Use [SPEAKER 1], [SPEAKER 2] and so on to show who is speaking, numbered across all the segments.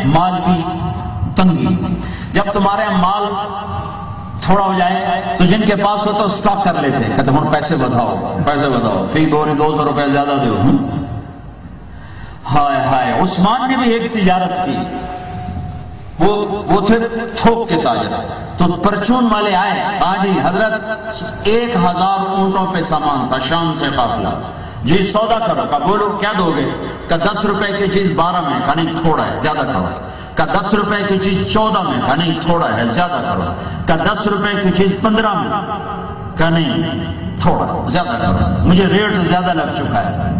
[SPEAKER 1] مال کی تنگی، جب تمہارے مال تھوڑا ہو جائے تو جن کے پاس ہوتا اسٹاک کر لیتے، کہتے ہوں پیسے بتاؤ فی دوری 200 روپے زیادہ دو۔ ہائے ہائے، عثمان نے بھی ایک تجارت کی، وہ تھے تھوک کے تاجر، تو پرچون والے آئے، ہاں جی حضرت 1000 اونٹوں پہ سامان تھا، شام سے قافلہ، جی سودا کرو، کہا بولو کیا دو گے؟ کہ 10 روپے کی چیز 12 میں، کہا نہیں تھوڑا ہے زیادہ کرو، کہ 10 روپے کی چیز 14 میں، کہا نہیں تھوڑا ہے زیادہ کرو، کہ 10 روپے کی چیز 15 میں، کہا نہیں تھوڑا زیادہ کرو، مجھے ریٹ زیادہ لگ چکا ہے۔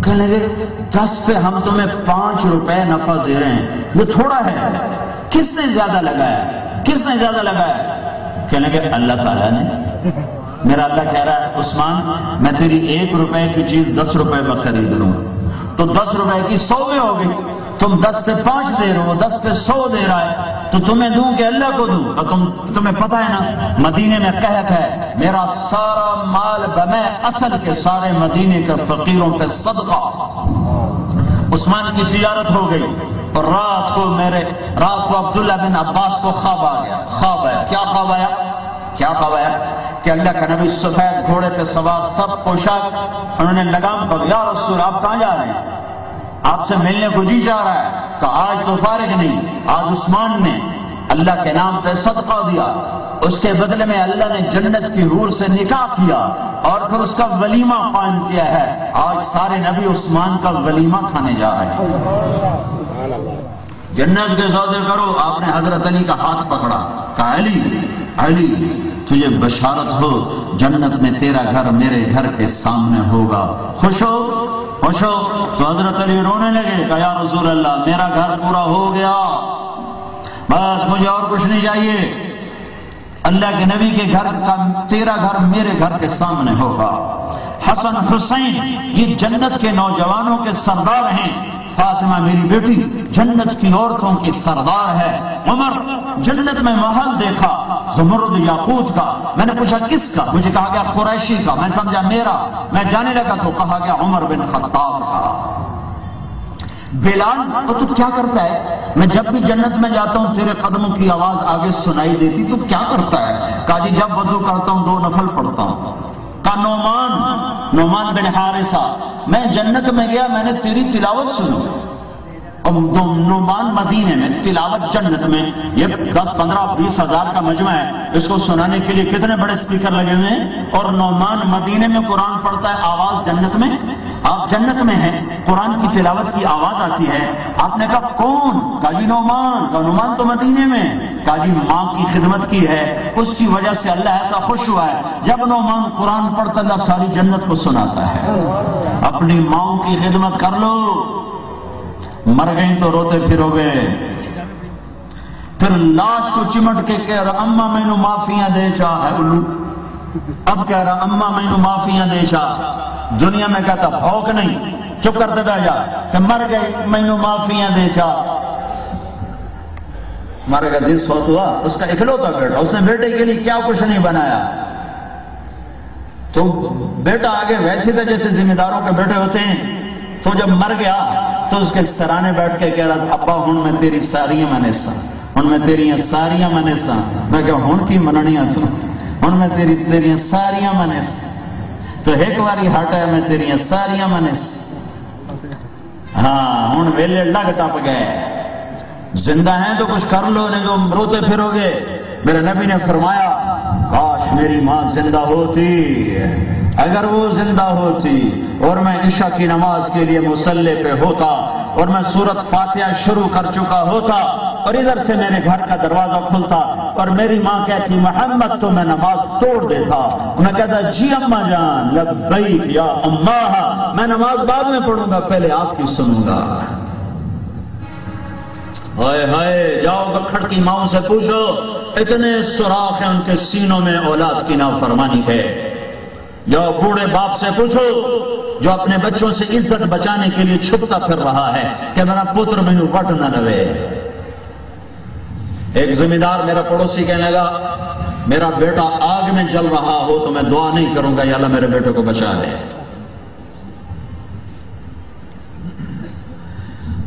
[SPEAKER 1] کہنے لگے 10 پہ ہم تمہیں 5 روپے نفع دے رہے ہیں، یہ تھوڑا ہے، کس نے زیادہ لگایا؟ کس نے زیادہ لگایا؟ کہنے لگے اللہ تعالیٰ نے۔ میرا اللہ کہہ رہا ہے عثمان میں تیری 1 روپے کی چیز 10 روپے میں خرید لوں، تو 10 روپے کی 100 میں ہو گئی، تم 10 پہ 5 دے رہے ہو، 10 پہ 100 دے رہا ہے، تو تمہیں دوں کہ اللہ کو دوں؟ اور تمہیں پتہ ہے نا مدینے میں کہت ہے میرا سارا مال بمے اصل کے سارے مدینے کے فقیروں پہ صدقہ۔ عثمان کی تجارت ہو گئی، اور رات کو عبداللہ بن عباس کو خواب آ گیا۔ خواب آیا، کیا خواب آیا؟ کیا خواب آیا؟ کہ اللہ کا نبی سفید گھوڑے پہ سوار، سب پوشاک، انہوں نے لگام پکڑی، یا رسول آپ کہاں جا رہے ہیں؟ آپ سے ملنے کو جی چاہ رہا ہے۔ کہ آج تو فارغ نہیں، آج عثمان نے اللہ کے نام پہ صدقہ دیا، اس کے بدلے میں اللہ نے جنت کی حور سے نکاح کیا، اور پھر اس کا ولیمہ قائم کیا ہے، آج سارے نبی عثمان کا ولیمہ کھانے جا رہے ہیں۔ جنت کے سودے کرو۔ آپ نے حضرت علی کا ہاتھ پکڑا، کہا علی تجھے بشارت ہو، جنت میں تیرا گھر میرے گھر کے سامنے ہوگا، خوش ہو؟ تو حضرت علی رونے لگے، کہا یا رسول اللہ میرا گھر پورا ہو گیا، بس مجھے اور کچھ نہیں چاہیے، اللہ کے نبی کے گھر کا تیرا گھر میرے گھر کے سامنے ہوگا۔ حسن حسین یہ جنت کے نوجوانوں کے سردار ہیں، فاطمہ میری بیٹی جنت کی عورتوں کی سردار ہے، عمر جنت میں محل دیکھا زمرد یاقوت کا، میں نے پوچھا کس کا؟ مجھے کہا گیا قریشی کا، میں سمجھا میرا، میں جانے لگا تو کہا گیا عمر بن خطاب کا۔ بلال تو کیا کرتا ہے؟ میں جب بھی جنت میں جاتا ہوں تیرے قدموں کی آواز آگے سنائی دیتی، تو کیا کرتا ہے؟ کہا جی جب وضو کرتا ہوں 2 نفل پڑھتا ہوں۔ کہا نعمان بن حارثہ میں جنت میں گیا، میں نے تیری تلاوت سنی، اور نعمان مدینے میں تلاوت جنت میں، یہ 10 15 20 ہزار کا مجمع ہے، اس کو سنانے کے لیے کتنے بڑے سپیکر لگے ہوئے ہیں، اور نعمان مدینے میں قرآن پڑھتا ہے، آواز جنت میں، آپ جنت میں ہیں، قرآن کی تلاوت کی آواز آتی ہے۔ آپ نے کہا کون؟ کہا جی نعمان۔ کہا نعمان تو مدینے میں۔ کہا جی ماں کی خدمت کی ہے، اس کی وجہ سے اللہ ایسا خوش ہوا ہے، جب نعمان قرآن پڑھتا اللہ ساری جنت کو سناتا ہے۔ اپنی ماں کی خدمت کر لو، مر گئیں تو روتے پھرو گے۔ پھر لاش کو چمٹ کے کہہ رہا اماں میں نو معافیاں دے چاہ ہے الو، اب کہہ رہا اماں میں نو معافیاں دے چاہ، دنیا میں کہتا بھوک نہیں، چپ کرتے بیٹھ جا، کہ مر گئے میں نو معافیاں دے چاہ۔ ہمارے عزیز فوت ہوا، اس کا اکلوتا بیٹا، اس نے بیٹے کے لیے کیا کچھ نہیں بنایا، تو بیٹا آگے ویسے تھا جیسے ذمہ داروں کے بیٹے ہوتے ہیں، تو جب مر گیا تو اس کے سرانے بیٹھ کے کہہ رہا ابا ہن میں تیری ساریاں منیساں، ہن میں تیریاں ساریاں منیساں، میں کہا ہن کی مننیاں تو ہن میں تیریاں ساریاں منیساں، تو ایک واری ہٹ ہے میں تیریاں ساریاں منیساں، ہاں ہن ویلے لگ ٹپ گئے، زندہ ہیں تو کچھ کر لو نہیں تو روتے پھرو گے۔ میرے نبی نے فرمایا کاش میری ماں زندہ ہوتی، اگر وہ زندہ ہوتی اور میں عشاء کی نماز کے لیے مصلی پہ ہوتا اور میں سورت فاتحہ شروع کر چکا ہوتا اور ادھر سے میرے گھر کا دروازہ کھلتا اور میری ماں کہتی محمد، تو میں نماز توڑ دیتا، میں کہتا جی اماں جان لبیک یا اماں، میں نماز بعد میں پڑھوں گا پہلے آپ کی سنوں گا۔ ہائے ہائے، جاؤ بکھڑ کی ماں سے پوچھو، اتنے سوراخ ہیں ان کے سینوں میں اولاد کی نافرمانی ہے۔ جاؤ بوڑھے باپ سے پوچھو جو اپنے بچوں سے عزت بچانے کے لیے چھپتا پھر رہا ہے کہ میرا پتر مینو وٹ نہ لوے۔ ایک ذمہ دار میرا پڑوسی کہنے لگا میرا بیٹا آگ میں جل رہا ہو تو میں دعا نہیں کروں گا یا اللہ میرے بیٹے کو بچا لے۔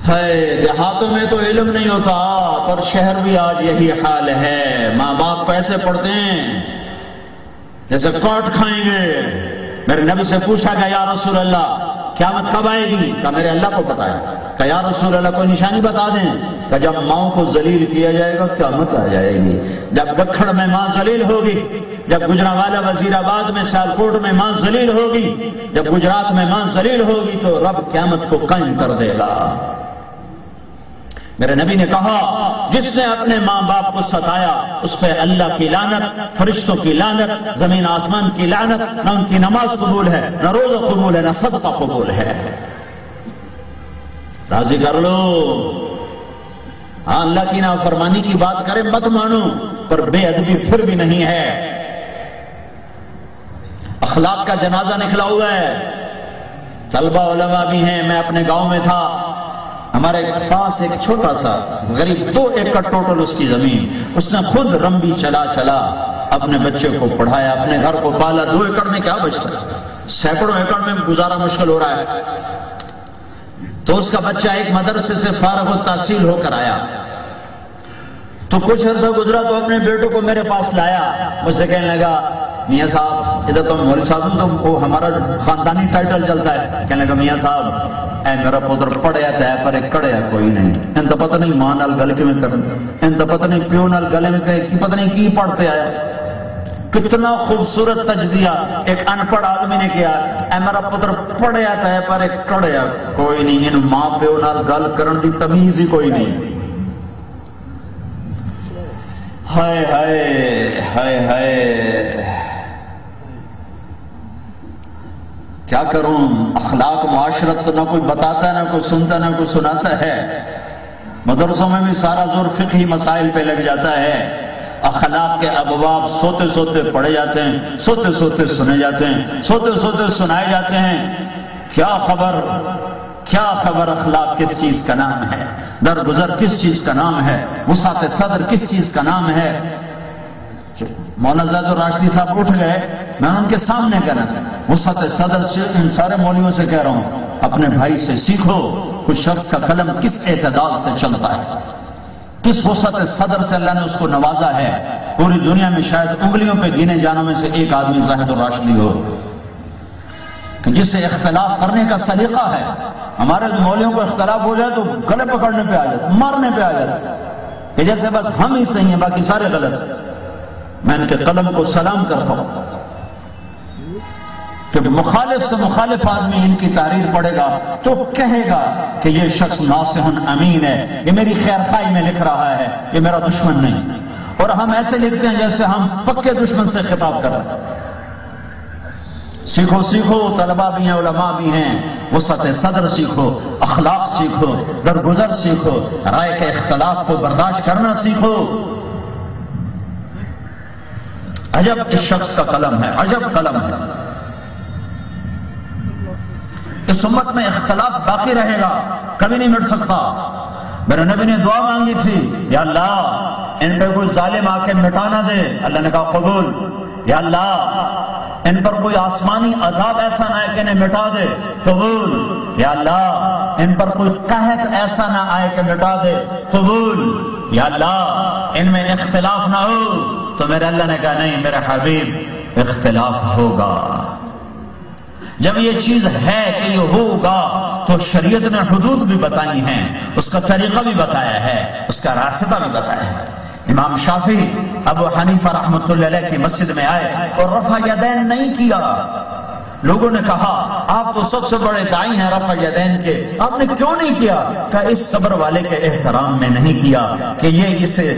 [SPEAKER 1] ہے دیہاتوں میں تو علم نہیں ہوتا، پر شہر بھی آج یہی حال ہے. ماں باپ پیسے پڑھتے ہیں جیسے کوٹ کھائیں گے. میرے نبی سے پوچھا گیا یا رسول اللہ قیامت کب آئے گی؟ کہا میرے اللہ کو پتا ہے. کہا یا رسول اللہ کوئی نشانی بتا دیں. کہ جب ماؤں کو ذلیل کیا جائے گا قیامت آ جائے گی. جب دکھڑ میں ماں ذلیل ہوگی، جب گجرانوالہ وزیر آباد میں سیالکوٹ میں ماں ذلیل ہوگی، جب گجرات میں ماں ذلیل ہوگی تو رب قیامت کو قائم کر دے گا. میرے نبی نے کہا جس نے اپنے ماں باپ کو ستایا اس پہ اللہ کی لعنت، فرشتوں کی لعنت، زمین آسمان کی لعنت. نہ ان کی نماز قبول ہے، نہ روزہ قبول ہے، نہ صدقہ قبول ہے. راضی کر لو. ہاں اللہ کی نافرمانی کی بات کرے مت مانو، پر بے ادبی پھر بھی نہیں ہے. اخلاق کا جنازہ نکلا ہوا ہے. طلبہ علماء بھی ہیں. میں اپنے گاؤں میں تھا، ہمارے پاس ایک چھوٹا سا غریب 2 ایکڑ ٹوٹل اس کی زمین، اس نے خود رمبی چلا اپنے بچے کو پڑھایا، اپنے گھر کو پالا. 2 ایکڑ میں کیا بچتا ہے؟ سینکڑوں ایکڑ میں گزارا مشکل ہو رہا ہے. تو اس کا بچہ ایک مدرسے سے فارغ التحصیل ہو کر آیا تو کچھ عرصہ گزرا تو اپنے بیٹوں کو میرے پاس لایا. مجھ سے کہنے لگا میاں صاحب ادھر تو مولوی صاحب تو ہمارا خاندانی ٹائٹل چلتا ہے. کہنے لگا میاں صاحب اے میرا پتر پڑھیا تھا پر کڑیا کوئی نہیں. ان تو پتہ نہیں ماں نال گلے میں کرنا، ان تو پتہ نہیں پیو نال گلے میں کہ پتہ نہیں کی پڑھتے آیا. کتنا خوبصورت تجزیہ ایک ان پڑھ آدمی نے کیا. اے میرا پتر پڑھیا تھا پر کڑیا کوئی نہیں. ان ماں پیو نال گل کرن دی تمیز ہی کوئی نہیں. ہائے ہائے ہائے ہائے کیا کروں. اخلاق معاشرت تو نہ کوئی بتاتا نہ کوئی سنتا نہ کوئی سناتا ہے. مدرسوں میں بھی سارا زور فقہی مسائل پہ لگ جاتا ہے. اخلاق کے ابواب سوتے سوتے پڑھے جاتے ہیں، سوتے سوتے سنے جاتے ہیں، سوتے سوتے سنائے جاتے ہیں. کیا خبر اخلاق کس چیز کا نام ہے، درگزر کس چیز کا نام ہے، وسعت صدر کس چیز کا نام ہے. مولانا زید الراشدی صاحب اٹھ گئے، میں ان کے سامنے کہنا تھا وسعت صدر سے ان سارے مولویوں سے کہہ رہا ہوں اپنے بھائی سے سیکھو. کچھ شخص کا قلم کس اعتدال سے چلتا ہے، کس وسعت صدر سے اللہ نے اس کو نوازا ہے. پوری دنیا میں شاید انگلیوں پہ گنے جانوں میں سے ایک آدمی زاہد الراشدی ہو جس سے اختلاف کرنے کا سلیقہ ہے. ہمارے مولویوں کو اختلاف ہو جائے تو گلے پکڑنے پہ آ جاتے، مارنے پہ آ جاتے کہ جیسے بس ہم ہی صحیح ہیں باقی سارے غلط. میں ان کے قلم کو سلام کرتا ہوں کہ مخالف سے مخالف آدمی ان کی تحریر پڑھے گا تو کہے گا کہ یہ شخص ناصح امین ہے، یہ میری خیر خواہی میں لکھ رہا ہے، یہ میرا دشمن نہیں. اور ہم ایسے لکھتے ہیں جیسے ہم پکے دشمن سے خطاب کر رہے ہیں. سیکھو سیکھو، طلبہ بھی ہیں، علماء بھی ہیں. وسعت صدر سیکھو، اخلاق سیکھو، درگزر سیکھو، رائے کے اختلاف کو برداشت کرنا سیکھو. عجب اس شخص کا قلم ہے، عجب قلم ہے. اس امت میں اختلاف باقی رہے گا، کبھی نہیں مٹ سکتا. میرے نبی نے دعا مانگی تھی یا اللہ ان پہ کوئی ظالم آ کے مٹا نہ دے. اللہ نے کہا قبول. یا اللہ ان پر کوئی آسمانی عذاب ایسا نہ آئے کہ انہیں مٹا دے. قبول. یا اللہ ان پر کوئی قحط ایسا نہ آئے کہ مٹا دے. قبول. یا اللہ ان میں اختلاف نہ ہو. تو میرے اللہ نے کہا نہیں میرے حبیب اختلاف ہوگا. جب یہ چیز ہے کہ یہ ہوگا تو شریعت نے حدود بھی بتائی ہیں، اس کا طریقہ بھی بتایا ہے، اس کا راستہ بھی بتایا ہے. امام شافعی ابو حنیفہ رحمۃ اللہ علیہ کی مسجد میں آئے اور رفع یدین نہیں کیا. لوگوں نے کہا آپ تو سب سے بڑے داعی ہیں رفع یدین کے، آپ نے کیوں نہیں کیا؟ کہ اس قبر والے کے احترام میں نہیں کیا کہ یہ اسے